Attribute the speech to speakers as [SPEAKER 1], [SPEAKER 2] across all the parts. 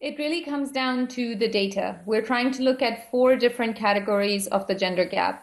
[SPEAKER 1] It really comes down to the data. We're trying to look at 4 different categories of the gender gap.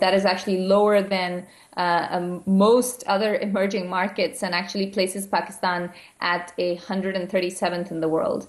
[SPEAKER 1] That is actually lower than most other emerging markets and actually places Pakistan at 137th in the world.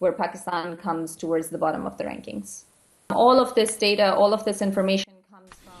[SPEAKER 1] where Pakistan comes towards the bottom of the rankings. All of this data, all of this information comes from...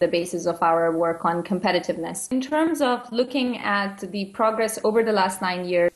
[SPEAKER 1] The basis of our work on competitiveness. In terms of looking at the progress over the last 9 years.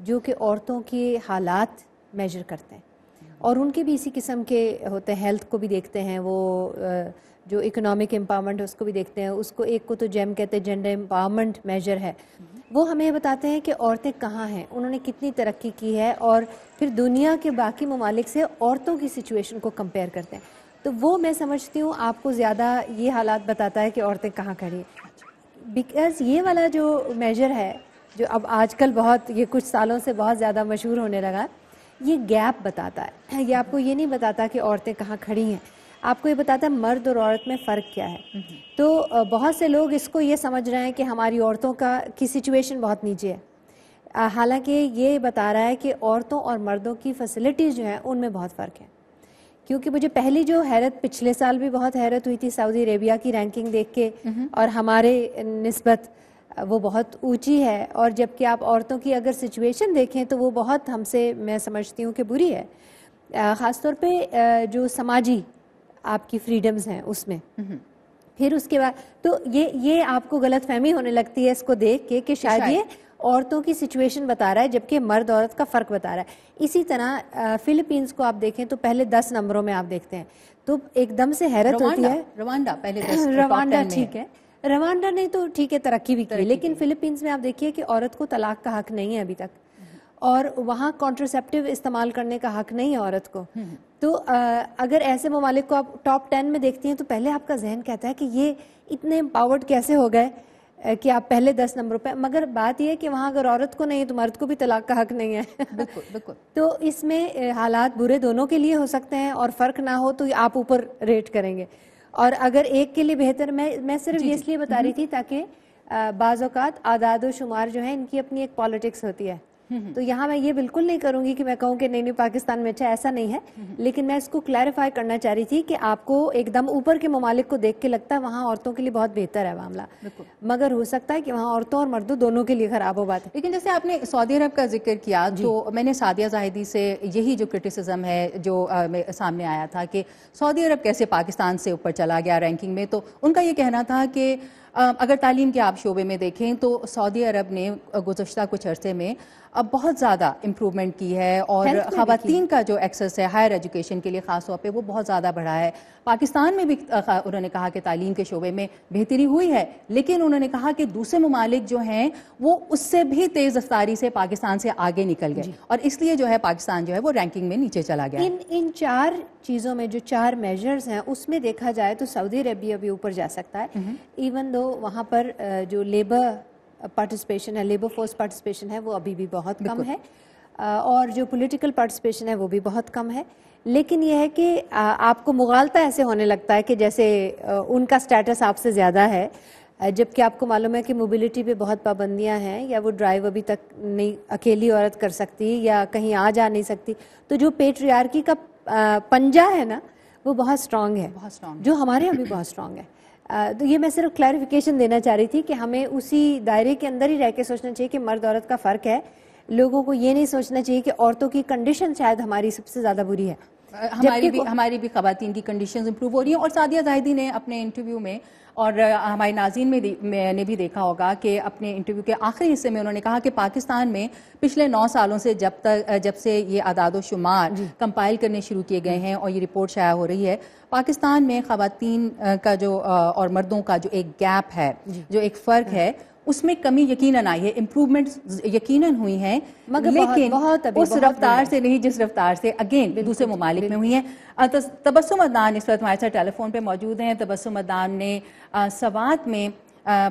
[SPEAKER 2] جو کہ عورتوں کے حالات major کرتے ہیں اور ان کے بھی اسی قسم کے ہوتے ہیں. ہیلتھ کو بھی دیکھتے ہیں وہ, جو اکنامک امپاورمنٹ ہے اس کو بھی دیکھتے ہیں. اس کو ایک کو تو جیم کہتے ہیں, جینڈر امپاورمنٹ میجر ہے. وہ ہمیں بتاتے ہیں کہ عورتیں کہاں ہیں, انہوں نے کتنی ترقی کی ہے, اور پھر دنیا کے باقی ممالک سے عورتوں کی سچویشن کو کمپیئر کرتے ہیں. تو وہ میں سمجھتی ہوں آپ کو زیادہ یہ حالات بتاتا ہے کہ عورتیں کہاں کھڑی ہیں. بیکاز یہ والا جو میجر ہے جو اب آج کل بہت, یہ کچھ سالوں سے بہت زیادہ مشہور ہونے لگا, یہ گیپ بتاتا ہے. یہ آپ کو یہ نہیں بتاتا کہ عورتیں کہاں کھڑی ہیں, آپ کو یہ بتاتا ہے مرد اور عورت میں فرق کیا ہے. تو بہت سے لوگ اس کو یہ سمجھ رہے ہیں کہ ہماری عورتوں کی سچویشن بہت نیچے ہے, حالانکہ یہ بتا رہا ہے کہ عورتوں اور مردوں کی فیسلٹیز جو ہیں ان میں بہت فرق ہے. کیونکہ مجھے پہلی جو حیرت, پچھلے سال بھی بہت حیرت ہوئی تھی سعودی عربیہ کی رینکنگ دیکھ کے, اور ہمارے نسبت وہ بہت اونچی ہے, اور جبکہ آپ عورتوں کی اگر سچویشن دیکھیں تو وہ بہت ہم سے, میں سمجھتی ہوں کہ بری ہے, خاص طور پہ جو سماجی آپ کی فریڈمز ہیں اس میں. پھر اس کے بعد تو یہ آپ کو غلط فہمی ہونے لگتی ہے اس کو دیکھ کے کہ شاید یہ عورتوں کی سچویشن بتا رہا ہے جبکہ مرد عورت کا فرق بتا رہا ہے. اسی طرح فلپینز کو آپ دیکھیں تو پہلے 10 نمبروں میں آپ دیکھتے ہیں تو ایک دم سے حیرت ہوتی ہے.
[SPEAKER 3] روانڈا پہلے 10,
[SPEAKER 2] روانڈا ٹھیک ہے, روانڈا نے تو ٹھیک ہے ترقی بھی کی, لیکن فلپینز میں آپ دیکھیے کہ عورت کو طلاق کا حق نہیں ہے ابھی تک, اور وہاں کانٹرسیپٹیو استعمال کرنے کا حق نہیں ہے عورت کو. تو اگر ایسے ممالک کو آپ ٹاپ 10 میں دیکھتی ہیں تو پہلے آپ کا ذہن کہتا ہے کہ یہ اتنے امپاورڈ کیسے ہو گئے کہ آپ پہلے 10 نمبروں پہ. مگر بات یہ ہے کہ وہاں اگر عورت کو نہیں ہے تو مرد کو بھی طلاق کا حق نہیں ہے.
[SPEAKER 3] بالکل بالکل.
[SPEAKER 2] تو اس میں حالات برے دونوں کے لیے ہو سکتے ہیں, اور فرق نہ ہو تو آپ اوپر ریٹ کریں گے, اور اگر ایک کے لیے بہتر, میں صرف یہ اس لیے بتا رہی تھی تاکہ بعض اوقات اعداد و شمار جو ہیں ان کی اپنی ایک پالیٹکس ہوتی ہے. تو یہاں میں یہ بالکل نہیں کروں گی کہ میں کہوں کہ نہیں پاکستان میں اچھا, ایسا نہیں ہے, لیکن میں اس کو کلیریفائی کرنا چاہ رہی تھی کہ آپ کو ایک دم اوپر کے ممالک کو دیکھ کے لگتا ہے وہاں عورتوں کے لیے بہت بہتر ہے معاملہ, مگر ہو سکتا ہے کہ وہاں عورتوں اور مردوں دونوں کے لیے خراب ہو بات ہے.
[SPEAKER 3] لیکن جیسے آپ نے سعودی عرب کا ذکر کیا تو میں نے سعدیہ زاہدی سے یہی جو کرٹیسزم ہے جو سامنے آیا تھا کہ سعودی عرب کیسے پاکستان سے اوپر چلا گیا رینکنگ میں, تو ان کا یہ کہنا تھا کہ اگر تعلیم کے آپ شعبے میں دیکھیں تو سعودی عرب نے گزشتہ کچھ عرصے میں اب بہت زیادہ امپرومنٹ کی ہے, اور خواتین کا جو ایکسس ہے ہائر ایجوکیشن کے لیے خاص طور پہ وہ بہت زیادہ بڑھا ہے. پاکستان میں بھی انہوں نے کہا کہ تعلیم کے شعبے میں بہتری ہوئی ہے, لیکن انہوں نے کہا کہ دوسرے ممالک جو ہیں وہ اس سے بھی تیز رفتاری سے پاکستان سے آگے نکل گئے, اور اس لیے جو ہے پاکستان جو ہے وہ رینکنگ میں نیچے چلا گیا.
[SPEAKER 2] ان 4 چیزوں میں جو 4 میجرز ہیں اس میں دیکھا جائے تو سعودی عربیہ بھی اوپر جا سکتا ہے, ایون دو وہاں پر جو لیبر پارٹیسپیشن ہے, لیبر فورس پارٹیسپیشن ہے وہ ابھی بھی بہت کم ہے, اور جو پولیٹیکل پارٹیسپیشن ہے وہ بھی بہت کم ہے. لیکن یہ ہے کہ آپ کو مغالطہ ایسے ہونے لگتا ہے کہ جیسے ان کا سٹیٹس آپ سے زیادہ ہے, جبکہ آپ کو معلوم ہے کہ موبلٹی پہ بہت پابندیاں ہیں, یا وہ ڈرائیو ابھی تک نہیں اکیلی عورت کر سکتی یا کہیں آ جا نہیں سکتی. تو جو پیٹریارکی کا پنجہ ہے نا وہ بہت اسٹرانگ ہے, جو ہمارے یہاں بھی بہت اسٹرانگ ہے. تو یہ میں صرف کلیریفیکیشن دینا چاہ رہی تھی کہ ہمیں اسی دائرے کے اندر ہی رہ کے سوچنا چاہیے کہ مرد عورت کا فرق ہے. لوگوں کو یہ نہیں سوچنا چاہیے کہ عورتوں کی کنڈیشن شاید ہماری سب سے زیادہ بری ہے.
[SPEAKER 3] ہماری بھی خواتین کی کنڈیشنز امپروو ہو رہی ہیں. اور سعدیہ زاہدی نے اپنے انٹرویو میں, اور ہمارے ناظرین میں نے بھی دیکھا ہوگا کہ اپنے انٹرویو کے آخری حصے میں انہوں نے کہا کہ پاکستان میں پچھلے 9 سالوں سے جب سے یہ اعداد و شمار کمپائل کرنے شروع کیے گئے ہیں اور یہ رپورٹ شائع ہو رہی ہے, پاکستان میں خواتین کا جو اور مردوں کا جو ایک گیپ ہے, جو ایک فرق ہے, اس میں کمی یقیناً آئی ہے, امپروومنٹ یقیناً ہوئی ہیں, لیکن اس رفتار سے نہیں جس رفتار سے اگین دوسرے ممالک میں ہوئی ہیں. تبسم عدنان اس وقت ہمارے ساتھ ٹیلی فون پہ موجود ہیں. تبسم عدنان نے سوات میں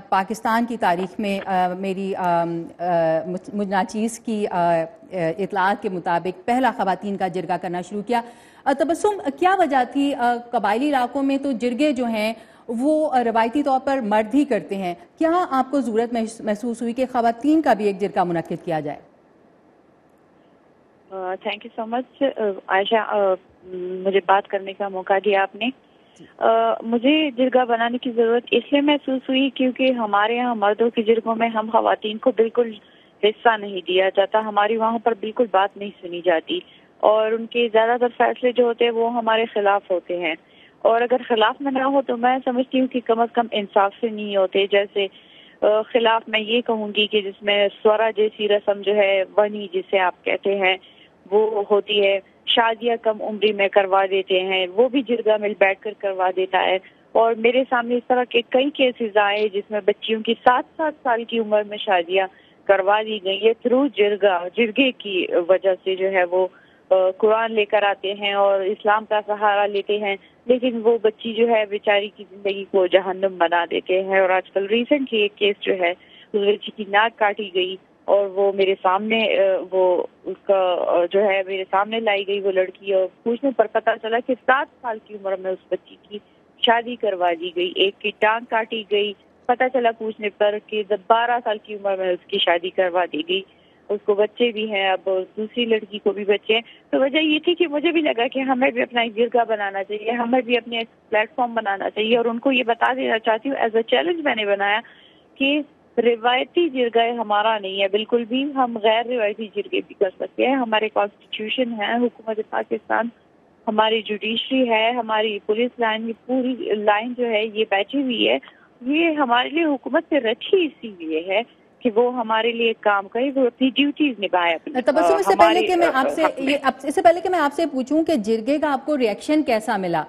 [SPEAKER 3] پاکستان کی تاریخ میں میری ناچیز کی اطلاعات کے مطابق پہلا خواتین کا جرگہ کرنا شروع کیا. تبسم, کیا وجہ تھی؟ قبائلی علاقوں میں تو جرگے جو ہیں وہ روایتی طور پر مرد ہی کرتے ہیں, کیا آپ کو ضرورت محسوس ہوئی کہ خواتین کا بھی ایک جرگہ منعقد کیا جائے؟
[SPEAKER 4] تھینک یو سو مچ عائشہ, مجھے بات کرنے کا موقع دیا آپ نے. مجھے جرگہ بنانے کی ضرورت اس لیے محسوس ہوئی کیونکہ ہمارے یہاں مردوں کی جرگوں میں ہم خواتین کو بالکل حصہ نہیں دیا جاتا, ہماری وہاں پر بالکل بات نہیں سنی جاتی, اور ان کے زیادہ تر فیصلے جو ہوتے ہیں وہ ہمارے خلاف ہوتے ہیں, اور اگر خلاف میں نہ ہو تو میں سمجھتی ہوں کہ کم از کم انصاف سے نہیں ہوتے. جیسے خلاف میں یہ کہوں گی کہ جس میں سورا جیسی رسم جو ہے ونی جسے آپ کہتے ہیں وہ ہوتی ہے، شادیاں کم عمری میں کروا دیتے ہیں، وہ بھی جرگہ مل بیٹھ کر کروا دیتا ہے. اور میرے سامنے اس طرح کے کئی کیسز آئے جس میں بچیوں کی 7 سال کی عمر میں شادیاں کروا دی گئی ہے تھرو جرگے کی وجہ سے. جو ہے وہ قرآن لے کر آتے ہیں اور اسلام کا سہارا لیتے ہیں، لیکن وہ بچی جو ہے بیچاری کی زندگی کو جہنم بنا دیتے ہیں. اور آج کل ریسنٹلی ایک کیس جو ہے اس بچی کی ناک کاٹی گئی اور وہ میرے سامنے وہ اس کا جو ہے میرے سامنے لائی گئی وہ لڑکی، اور پوچھنے پر پتہ چلا کہ 7 سال کی عمر میں اس بچی کی شادی کروا دی گئی. ایک کی ٹانگ کاٹی گئی، پتہ چلا پوچھنے پر کہ 12 سال کی عمر میں اس کی شادی کروا دی گئی. اس کو بچے بھی ہیں، اب دوسری لڑکی کو بھی بچے ہیں. تو وجہ یہ تھی کہ مجھے بھی لگا کہ ہمیں بھی اپنا ایک جرگہ بنانا چاہیے، ہمیں بھی اپنے ایک پلیٹ فارم بنانا چاہیے، اور ان کو یہ بتا دینا چاہتی ہوں ایز اے چیلنج میں نے بنایا کہ روایتی جرگہ ہمارا نہیں ہے بالکل بھی، ہم غیر روایتی جرگے بھی کر سکتے ہیں. ہمارے کانسٹیٹیوشن ہے، حکومت پاکستان، ہماری جوڈیشری ہے، ہماری پولیس لائن، یہ پوری لائن جو ہے یہ بیٹھی ہوئی ہے، یہ ہمارے لیے حکومت سے رچی اسی لیے ہے کہ وہ ہمارے لیے کام کرے، وہ اپنی ڈیوٹیز نبھائے.
[SPEAKER 3] تبسم، اس سے پہلے کہ میں آپ سے پوچھوں کہ جرگے کا آپ کو ریئیکشن کیسا ملا،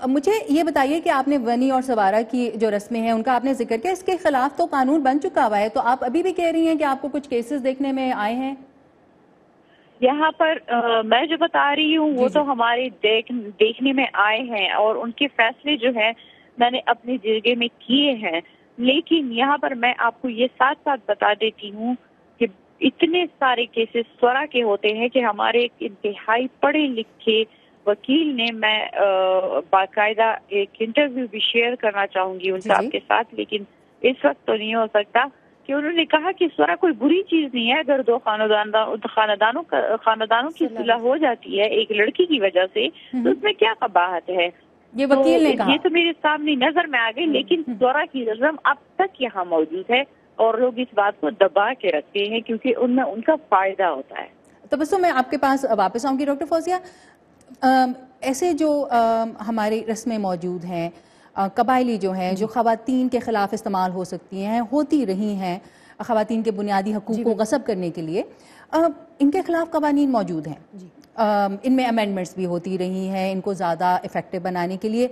[SPEAKER 3] مجھے یہ بتائیے کہ آپ نے ونی اور سوارا کی جو رسمیں ہیں ان کا آپ نے ذکر کیا، اس کے خلاف تو قانون بن چکا ہوا ہے، تو آپ ابھی بھی کہہ رہی ہیں کہ آپ کو کچھ کیسز دیکھنے میں آئے ہیں؟
[SPEAKER 4] یہاں پر میں جو بتا رہی ہوں وہ تو ہمارے دیکھنے میں آئے ہیں اور ان کے فیصلے جو ہیں میں نے اپنے جرگے میں کیے ہیں. لیکن یہاں پر میں آپ کو یہ ساتھ ساتھ بتا دیتی ہوں کہ اتنے سارے کیسز سورا کے ہوتے ہیں کہ ہمارے ایک انتہائی پڑھے لکھے وکیل نے، میں باقاعدہ ایک انٹرویو بھی شیئر کرنا چاہوں گی ان سے آپ کے ساتھ، لیکن اس وقت تو نہیں ہو سکتا، کہ انہوں نے کہا کہ سورا کوئی بری چیز نہیں ہے. اگر 2 خاندانوں کی صلح ہو جاتی ہے ایک لڑکی کی وجہ سے تو اس میں کیا قباحت ہے.
[SPEAKER 3] یہ وکیل نے کہا،
[SPEAKER 4] یہ تو میرے سامنے نظر میں آ گئی. لیکن سورا کی رسم اب تک یہاں موجود ہے اور لوگ اس بات کو دبا کے رکھتے ہیں کیونکہ ان میں ان کا فائدہ ہوتا ہے.
[SPEAKER 3] تبسم، میں آپ کے پاس واپس آؤں گی. ڈاکٹر فوزیہ، ایسے جو ہماری رسمیں موجود ہیں قبائلی جو ہیں، جو خواتین کے خلاف استعمال ہو سکتی ہیں، ہوتی رہی ہیں، خواتین کے بنیادی حقوق کو غصب کرنے کے لیے، ان کے خلاف قوانین موجود ہیں، ان میں امینڈمنٹس بھی ہوتی رہی ہیں ان کو زیادہ افیکٹو بنانے کے لیے،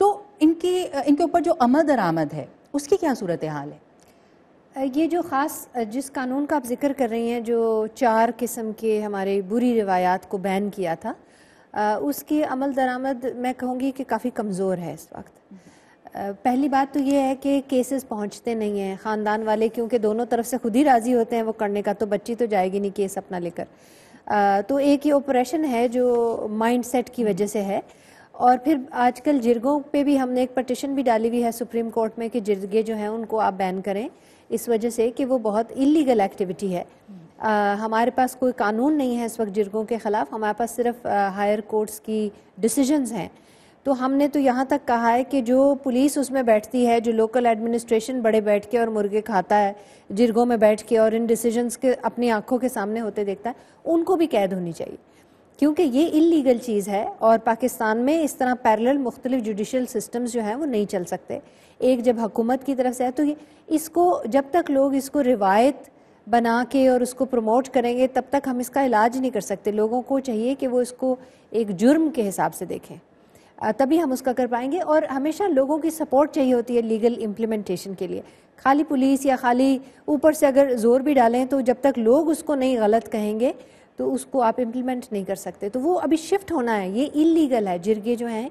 [SPEAKER 3] تو ان کے اوپر جو عمل درآمد ہے اس کی کیا صورتحال ہے؟
[SPEAKER 2] یہ جو خاص جس قانون کا آپ ذکر کر رہی ہیں، جو 4 قسم کے ہمارے بری روایات کو بین کیا تھا، اس کی عمل درآمد میں کہوں گی کہ کافی کمزور ہے اس وقت. پہلی بات تو یہ ہے کہ کیسز پہنچتے نہیں ہیں، خاندان والے کیونکہ دونوں طرف سے خود ہی راضی ہوتے ہیں وہ کرنے کا، تو بچی تو جائے گی نہیں کیس اپنا لے کر. تو ایک یہ آپریشن ہے جو مائنڈ سیٹ کی وجہ سے ہے. اور پھر آج کل جرگوں پہ بھی ہم نے ایک پٹیشن بھی ڈالی ہوئی ہے سپریم کورٹ میں کہ جرگے جو ہیں ان کو آپ بین کریں، اس وجہ سے کہ وہ بہت اللیگل ایکٹیویٹی ہے. ہمارے پاس کوئی قانون نہیں ہے اس وقت جرگوں کے خلاف، ہمارے پاس صرف ہائر کورٹس کی ڈیسیجنز ہیں. تو ہم نے تو یہاں تک کہا ہے کہ جو پولیس اس میں بیٹھتی ہے، جو لوکل ایڈمنسٹریشن بڑے بیٹھ کے اور مرغے کھاتا ہے جرگوں میں بیٹھ کے اور ان ڈیسیجنز کے اپنی آنکھوں کے سامنے ہوتے دیکھتا ہے، ان کو بھی قید ہونی چاہیے، کیونکہ یہ اللیگل چیز ہے. اور پاکستان میں اس طرح پیرلل مختلف جوڈیشل سسٹمز جو ہیں وہ نہیں چل سکتے. ایک جب حکومت کی طرف سے ہے تو اس کو جب تک لوگ اس کو روایت بنا کے اور اس کو پروموٹ کریں گے تب تک ہم اس کا علاج نہیں کر سکتے. لوگوں کو چاہیے کہ وہ اس کو ایک جرم کے حساب سے دیکھیں، تبھی ہم اس کا کر پائیں گے. اور ہمیشہ لوگوں کی سپورٹ چاہیے ہوتی ہے لیگل امپلیمنٹیشن کے لیے. خالی پولیس یا خالی اوپر سے اگر زور بھی ڈالیں تو جب تک لوگ اس کو نہیں غلط کہیں گے تو اس کو آپ امپلیمنٹ نہیں کر سکتے. تو وہ ابھی شفٹ ہونا ہے، یہ اللیگل ہے جرگے جو ہیں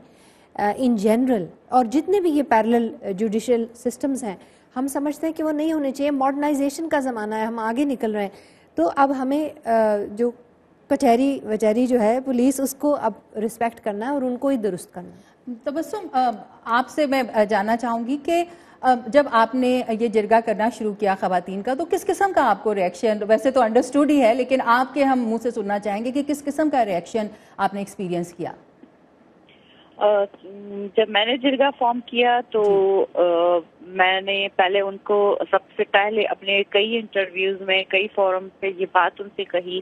[SPEAKER 2] ان جنرل، اور جتنے بھی یہ پیرلل جوڈیشل سسٹمز ہیں ہم سمجھتے ہیں کہ وہ نہیں ہونے چاہیے. ماڈرنائزیشن کا زمانہ ہے، ہم آگے نکل رہے ہیں. تو اب ہمیں جو کچہری وچہری جو ہے پولیس، اس کو اب رسپیکٹ کرنا ہے اور ان کو ہی درست کرنا ہے.
[SPEAKER 3] تبسم، آپ سے میں جاننا چاہوں گی کہ جب آپ نے یہ جرگہ کرنا شروع کیا خواتین کا تو کس قسم کا آپ کو ریئیکشن، ویسے تو انڈرسٹوڈ ہی ہے لیکن آپ کے ہم منہ سے سننا چاہیں گے کہ کس قسم کا ریئیکشن آپ نے ایکسپیرینس کیا؟
[SPEAKER 4] جب میں نے جرگہ فارم کیا تو میں نے پہلے ان کو سب سے پہلے اپنے کئی انٹرویوز میں کئی فورم پہ یہ بات ان سے کہی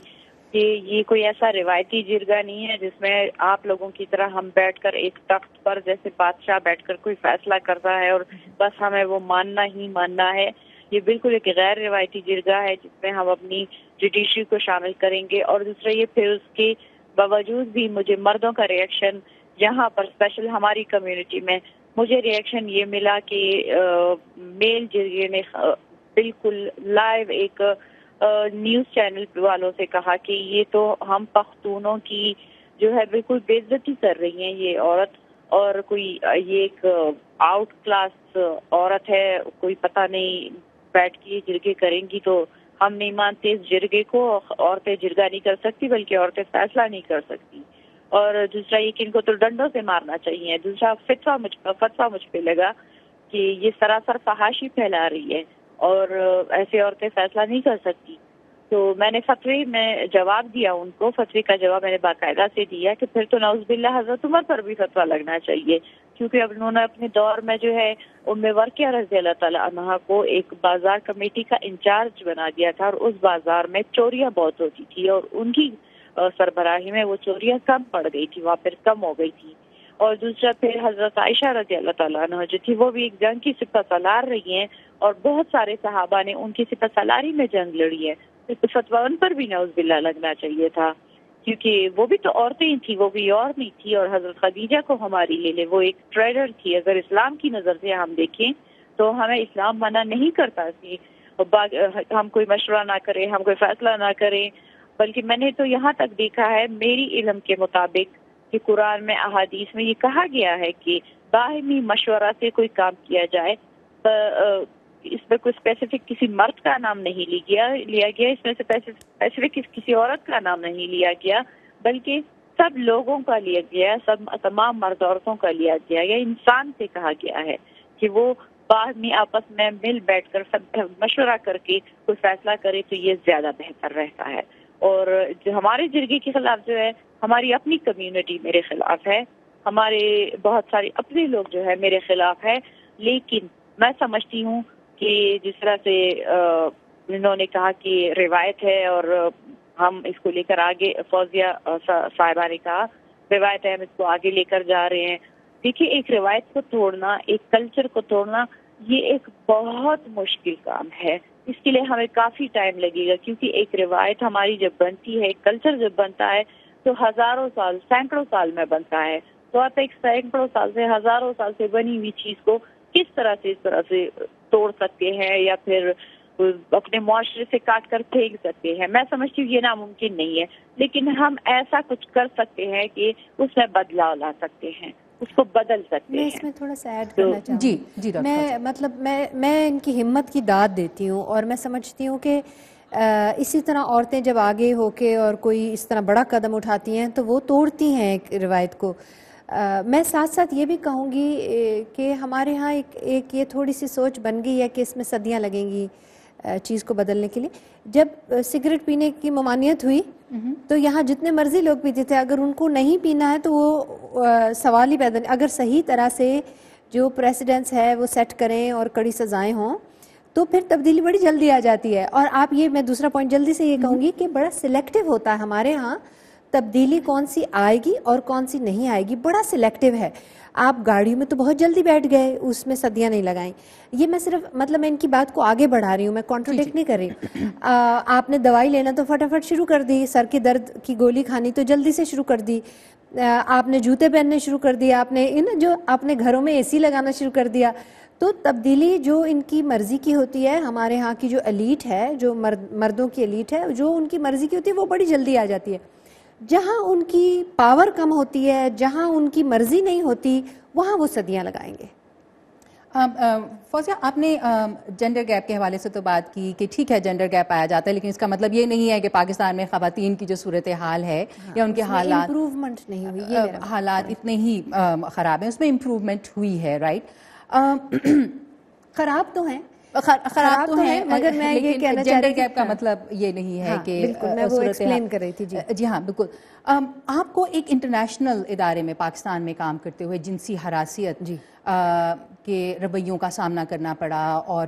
[SPEAKER 4] کہ یہ کوئی ایسا روایتی جرگہ نہیں ہے جس میں آپ لوگوں کی طرح ہم بیٹھ کر ایک تخت پر جیسے بادشاہ بیٹھ کر کوئی فیصلہ کرتا ہے اور بس ہمیں وہ ماننا ہی ماننا ہے. یہ بالکل ایک غیر روایتی جرگہ ہے جس میں ہم اپنی جوڈیشری کو شامل کریں گے. اور دوسرا یہ پھر اس کے باوجود بھی مجھے مردوں کا ریئیکشن یہاں پر اسپیشل ہماری کمیونٹی میں مجھے ریئیکشن یہ ملا کہ میل جرگے نے بالکل لائیو ایک نیوز چینل والوں سے کہا کہ یہ تو ہم پختونوں کی جو ہے بالکل بے عزتی کر رہی ہیں یہ عورت, اور کوئی یہ ایک آؤٹ کلاس عورت ہے, کوئی پتہ نہیں بیٹھ کے جرگے کریں گی تو ہم نہیں مانتے اس جرگے کو. عورتیں جرگہ نہیں کر سکتی بلکہ عورتیں فیصلہ نہیں کر سکتی. اور دوسرا یہ کہ ان کو تو ڈنڈوں سے مارنا چاہیے. دوسرا فتویٰ مجھ پہ لگا کہ یہ سراسر فحاشی پھیلا رہی ہے اور ایسے عورتیں فیصلہ نہیں کر سکتی. تو میں نے فتوی میں جواب دیا ان کو, فتوی کا جواب میں نے باقاعدہ سے دیا کہ پھر تو نعوذ باللہ حضرت عمر پر بھی فتویٰ لگنا چاہیے, کیونکہ اب انہوں نے اپنے دور میں جو ہے ام ورقیہ رضی اللہ تعالیٰ عنہا کو ایک بازار کمیٹی کا انچارج بنا دیا تھا, اور اس بازار میں چوریاں بہت ہوتی تھی اور ان کی سربراہی میں وہ چوریاں کم پڑ گئی تھی, وہاں پھر کم ہو گئی تھی. اور دوسرا پھر حضرت عائشہ رضی اللہ تعالیٰ عنہ جو تھی وہ بھی ایک جنگ کی سپہ سالار رہی ہیں, اور بہت سارے صحابہ نے ان کی سپہ سالاری میں جنگ لڑی ہے. تو فتویٰ ان پر بھی نعوذ باللہ لگنا چاہیے تھا, کیونکہ وہ بھی تو عورتیں ہی تھیں, وہ بھی اور نہیں تھی. اور حضرت خدیجہ کو ہماری لے لے, وہ ایک ٹریڈر تھی. اگر اسلام کی نظر سے ہم دیکھیں تو ہمیں اسلام منع نہیں کرتا کہ ہم کوئی مشورہ نہ کریں, ہم کوئی فیصلہ نہ کریں, بلکہ میں نے تو یہاں تک دیکھا ہے میری علم کے مطابق کہ قرآن میں احادیث میں یہ کہا گیا ہے کہ باہمی مشورہ سے کوئی کام کیا جائے. اس میں کوئی اسپیسیفک کسی مرد کا نام نہیں لیا گیا, اس میں سے اسپیسیفک کسی عورت کا نام نہیں لیا گیا, بلکہ سب لوگوں کا لیا گیا, تمام مرد عورتوں کا لیا گیا. یا انسان سے کہا گیا ہے کہ وہ باہمی آپس میں مل بیٹھ کر سب مشورہ کر کے کوئی فیصلہ کرے تو یہ زیادہ بہتر رہتا ہے. اور جو ہمارے جرگے کے خلاف جو ہے ہماری اپنی کمیونٹی میرے خلاف ہے, ہمارے بہت سارے اپنے لوگ جو ہے میرے خلاف ہے. لیکن میں سمجھتی ہوں کہ جس طرح سے انہوں نے کہا کہ روایت ہے اور ہم اس کو لے کر آگے, فوزیہ صاحبہ نے کہا روایت ہے, ہم اس کو آگے لے کر جا رہے ہیں. دیکھیے ایک روایت کو توڑنا, ایک کلچر کو توڑنا یہ ایک بہت مشکل کام ہے. اس کے لیے ہمیں کافی ٹائم لگے گا, کیونکہ ایک روایت ہماری جب بنتی ہے, ایک کلچر جب بنتا ہے تو ہزاروں سال, سینکڑوں سال میں بنتا ہے. تو آپ ایک سینکڑوں سال سے, ہزاروں سال سے بنی ہوئی چیز کو کس طرح سے توڑ سکتے ہیں یا پھر اپنے معاشرے سے کاٹ کر پھینک سکتے ہیں. میں سمجھتی ہوں یہ ناممکن نہیں ہے, لیکن ہم ایسا کچھ کر سکتے ہیں کہ اس میں بدلاؤ لا سکتے ہیں, اس کو بدل سکتے ہیں.
[SPEAKER 2] میں اس میں تھوڑا سا ایڈ کرنا چاہوں
[SPEAKER 3] گی. جی
[SPEAKER 2] میں ان کی ہمت کی داد دیتی ہوں, اور میں سمجھتی ہوں کہ اسی طرح عورتیں جب آگے ہو کے اور کوئی اس طرح بڑا قدم اٹھاتی ہیں تو وہ توڑتی ہیں ایک روایت کو. میں ساتھ ساتھ یہ بھی کہوں گی کہ ہمارے ہاں ایک یہ تھوڑی سی سوچ بن گئی ہے کہ اس میں صدیاں لگیں گی چیز کو بدلنے کے لیے. جب سگریٹ پینے کی ممانعت ہوئی تو یہاں جتنے مرضی لوگ پیتے تھے, اگر ان کو نہیں پینا ہے تو وہ سوال ہی پیدا نہیں. اگر صحیح طرح سے جو پریسیڈنٹس ہے وہ سیٹ کریں اور کڑی سزائیں ہوں تو پھر تبدیلی بڑی جلدی آ جاتی ہے. اور آپ یہ, میں دوسرا پوائنٹ جلدی سے یہ کہوں گی کہ بڑا سلیکٹیو ہوتا ہے ہمارے ہاں تبدیلی, کون سی آئے گی اور کون سی نہیں آئے گی, بڑا سلیکٹیو ہے. آپ گاڑیوں میں تو بہت جلدی بیٹھ گئے, اس میں صدیاں نہیں لگائیں. یہ میں صرف میں ان کی بات کو آگے بڑھا رہی ہوں, میں کانٹروڈکٹ نہیں کر رہی. آپ نے دوائی لینا تو فٹافٹ شروع کر دی, سر کے درد کی گولی کھانی تو جلدی سے شروع کر دی, آپ نے جوتے پہننے شروع کر دیا, آپ نے جو اپنے گھروں میں اے سی لگانا شروع کر دیا. تو تبدیلی جو ان کی مرضی کی ہوتی ہے, ہمارے ہاں کی جو ایلیٹ ہے, جو مردوں کی ایلیٹ ہے, جو ان کی مرضی کی ہوتی ہے وہ بڑی جلدی آ جاتی ہے. جہاں ان کی پاور کم ہوتی ہے, جہاں ان کی مرضی نہیں ہوتی, وہاں وہ صدیاں لگائیں گے.
[SPEAKER 3] فوزیہ, آپ نے جینڈر گیپ کے حوالے سے تو بات کی کہ ٹھیک ہے جینڈر گیپ آیا جاتا ہے, لیکن اس کا مطلب یہ نہیں ہے کہ پاکستان میں خواتین کی جو صورتحال ہے یا ان کے حالات
[SPEAKER 2] امپروومنٹ نہیں ہوئی,
[SPEAKER 3] حالات اتنے ہی خراب ہیں. اس میں امپروومنٹ ہوئی ہے, رائٹ.
[SPEAKER 2] خراب تو ہیں,
[SPEAKER 3] خراب تو ہیں,
[SPEAKER 2] مگر میں یہ کہنا چاہ
[SPEAKER 3] جینڈر
[SPEAKER 2] رہی
[SPEAKER 3] گیپ کا مطلب یہ نہیں ہے کہ
[SPEAKER 2] بالکل میں وہ ایکسپلین کر رہی تھی.
[SPEAKER 3] جی ہاں بالکل. آپ کو ایک انٹرنیشنل ادارے میں پاکستان میں کام کرتے ہوئے جنسی ہراسیت کے رویوں کا سامنا کرنا پڑا, اور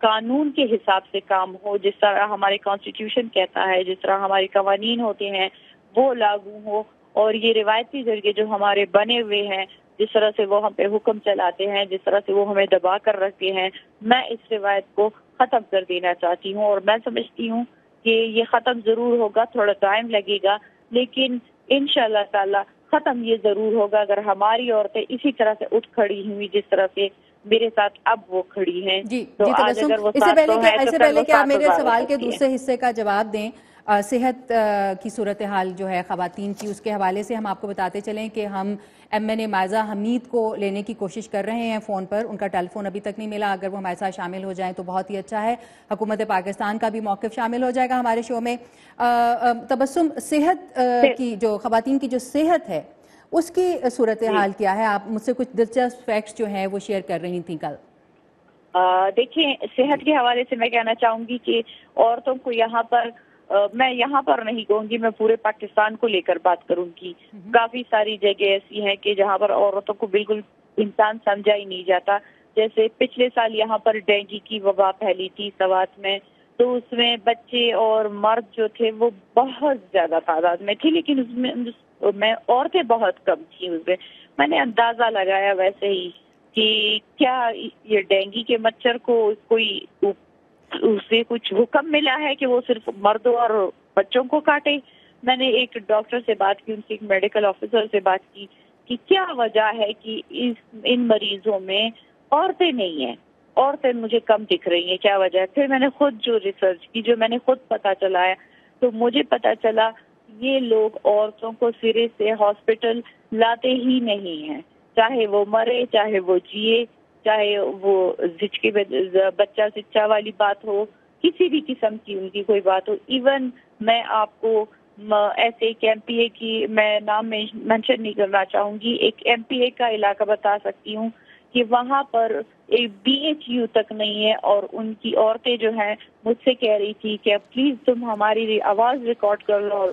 [SPEAKER 4] قانون کے حساب سے کام ہو، جس طرح ہمارے کانسٹیٹیوشن کہتا ہے، جس طرح ہمارے قوانین ہوتے ہیں وہ لاگو ہو، اور یہ روایتی ذریعے جو ہمارے بنے ہوئے ہیں، جس طرح سے وہ ہم پہ حکم چلاتے ہیں، جس طرح سے وہ ہمیں دبا کر رکھتے ہیں، میں اس روایت کو ختم کر دینا چاہتی ہوں. اور میں سمجھتی ہوں کہ یہ ختم ضرور ہوگا، تھوڑا ٹائم لگے گا، لیکن انشاءاللہ تعالی ختم یہ ضرور ہوگا اگر ہماری عورتیں اسی طرح سے اٹھ کھڑی ہوئی جس طرح سے میرے ساتھ اب وہ کھڑی ہیں. تو آج اگر وہ
[SPEAKER 3] اس سے پہلے کہ آپ میرے
[SPEAKER 4] 7,000
[SPEAKER 3] سوال کے دوسرے حصے کا جواب دیں، صحت کی صورتحال جو ہے خواتین کی، اس کے حوالے سے ہم آپ کو بتاتے چلیں کہ ہم MNA مائزہ حمید کو لینے کی کوشش کر رہے ہیں فون پر. ان کا ٹیلی فون ابھی تک نہیں ملا. اگر وہ ہمارے ساتھ شامل ہو جائیں تو بہت ہی اچھا ہے. حکومت پاکستان کا بھی موقف شامل ہو جائے گا ہمارے شو میں. تبسم، صحت کی جو خواتین کی جو صحت ہے اس کی صورتحال کیا ہے؟ آپ مجھ سے کچھ دلچسپ فیکٹس جو ہیں وہ شیئر کر رہی تھیں کل.
[SPEAKER 4] دیکھیں، صحت کے حوالے سے میں کہنا چاہوں گی کہ عورتوں کو یہاں پر، میں یہاں پر نہیں کہوں گی، میں پورے پاکستان کو لے کر بات کروں گی. کافی ساری جگہ ایسی ہیں کہ جہاں پر عورتوں کو بالکل انسان سمجھا ہی نہیں جاتا. جیسے پچھلے سال یہاں پر ڈینگی کی وبا پھیلی تھی سوات میں، تو اس میں بچے اور مرد جو تھے وہ بہت زیادہ تعداد میں تھی، لیکن اس میں عورتیں بہت کم تھیں. میں نے اندازہ لگایا ویسے ہی کہ کیا یہ ڈینگی کے مچھر کو کوئی اسے کچھ حکم ملا ہے کہ وہ صرف مردوں اور بچوں کو کاٹے. میں نے ایک ڈاکٹر سے بات کی، ان سے ایک میڈیکل آفیسر سے بات کی کہ کیا وجہ ہے کہ ان مریضوں میں عورتیں نہیں ہیں، عورتیں مجھے کم دکھ رہی ہیں، کیا وجہ ہے؟ پھر میں نے خود جو ریسرچ کی، جو میں نے خود پتا چلایا، تو مجھے پتا چلا یہ لوگ عورتوں کو سرے سے ہاسپٹل لاتے ہی نہیں ہیں، چاہے وہ مرے، چاہے وہ جیے، چاہے وہ بچہ سچا والی بات ہو، کسی بھی قسم کی ان کی کوئی بات ہو. ایون میں آپ کو ایسے ایک MPA کی، میں نام مینشن نہیں کرنا چاہوں گی، ایک MPA کا علاقہ بتا سکتی ہوں کہ وہاں پر ایک BHU تک نہیں ہے، اور ان کی عورتیں جو ہیں مجھ سے کہہ رہی تھی کہ پلیز تم ہماری آواز ریکارڈ کر لو اور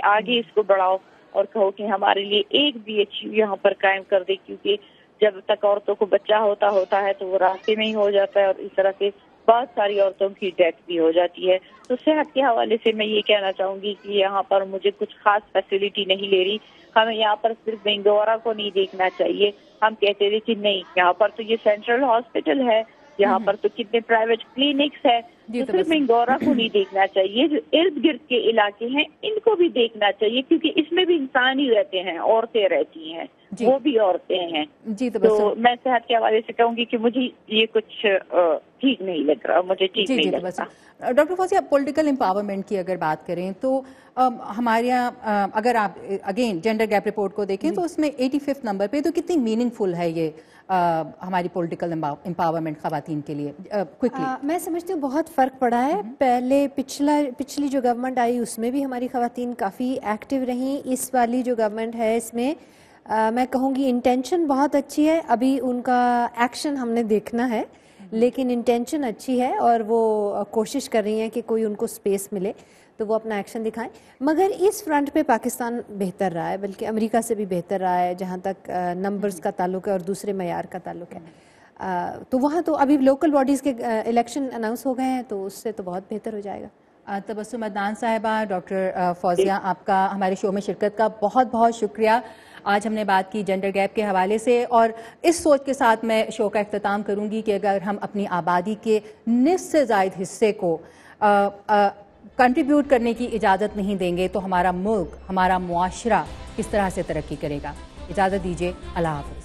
[SPEAKER 4] آگے اس کو بڑھاؤ اور کہو کہ ہمارے لیے ایک BHU یہاں پر قائم کر دے، کیونکہ جب تک عورتوں کو بچہ ہوتا ہے تو وہ راستے میں ہی ہو جاتا ہے، اور اس طرح سے بہت ساری عورتوں کی ڈیتھ بھی ہو جاتی ہے. تو صحت کے حوالے سے میں یہ کہنا چاہوں گی کہ یہاں پر مجھے کچھ خاص فیسلٹی نہیں لے رہی. ہمیں یہاں پر صرف بنگورا کو نہیں دیکھنا چاہیے. ہم کہتے تھے کہ نہیں، یہاں پر تو یہ سینٹرل ہاسپٹل ہے، یہاں پر تو کتنے پرائیویٹ کلینکس ہیں، تو صرف بنگورا کو نہیں دیکھنا چاہیے، جو ارد گرد کے علاقے ہیں ان کو بھی دیکھنا چاہیے، کیونکہ اس میں بھی انسان ہی رہتے ہیں، عورتیں رہتی ہیں، وہ بھی عورتیں ہیں. تو میں صحت کے حوالے سے کہوں گی کہ مجھے یہ کچھ ٹھیک نہیں لگ رہا، مجھے ٹھیک نہیں لگتا.
[SPEAKER 3] ڈاکٹر فوزیہ، پولیٹیکل امپاورمنٹ کی اگر بات کریں تو ہمارے یہاں اگر آپ اگین جینڈر گیپ رپورٹ کو دیکھیں تو اس میں 85 نمبر پہ، تو کتنی میننگ فل ہے یہ ہماری پولیٹیکل امپاورمنٹ خواتین کے لیے؟
[SPEAKER 2] میں سمجھتی ہوں بہت فرق پڑا ہے. پہلے پچھلی جو گورنمنٹ آئی اس میں بھی ہماری خواتین کافی ایکٹیو رہیں. اس والی جو گورنمنٹ ہے اس میں میں کہوں گی انٹینشن بہت اچھی ہے. ابھی ان کا ایکشن ہم نے دیکھنا ہے، لیکن انٹینشن اچھی ہے اور وہ کوشش کر رہی ہیں کہ کوئی ان کو سپیس ملے تو وہ اپنا ایکشن دکھائیں. مگر اس فرنٹ پہ پاکستان بہتر رہا ہے، بلکہ امریکہ سے بھی بہتر رہا ہے جہاں تک نمبرز کا تعلق ہے اور دوسرے معیار کا تعلق ہے. تو وہاں تو ابھی لوکل باڈیز کے الیکشن اناؤنس ہو گئے ہیں، تو اس سے تو بہت بہتر ہو جائے گا.
[SPEAKER 3] تبسم عدنان صاحبہ، ڈاکٹر فوزیہ، آپ کا ہمارے شو میں شرکت کا بہت بہت شکریہ. آج ہم نے بات کی جینڈر گیپ کے حوالے سے، اور اس سوچ کے ساتھ میں شو کا اختتام کروں گی کہ اگر ہم اپنی آبادی کے نصف سے زائد حصے کو کنٹریبیوٹ کرنے کی اجازت نہیں دیں گے تو ہمارا ملک، ہمارا معاشرہ کس طرح سے ترقی کرے گا. اجازت دیجیے، اللہ حافظ.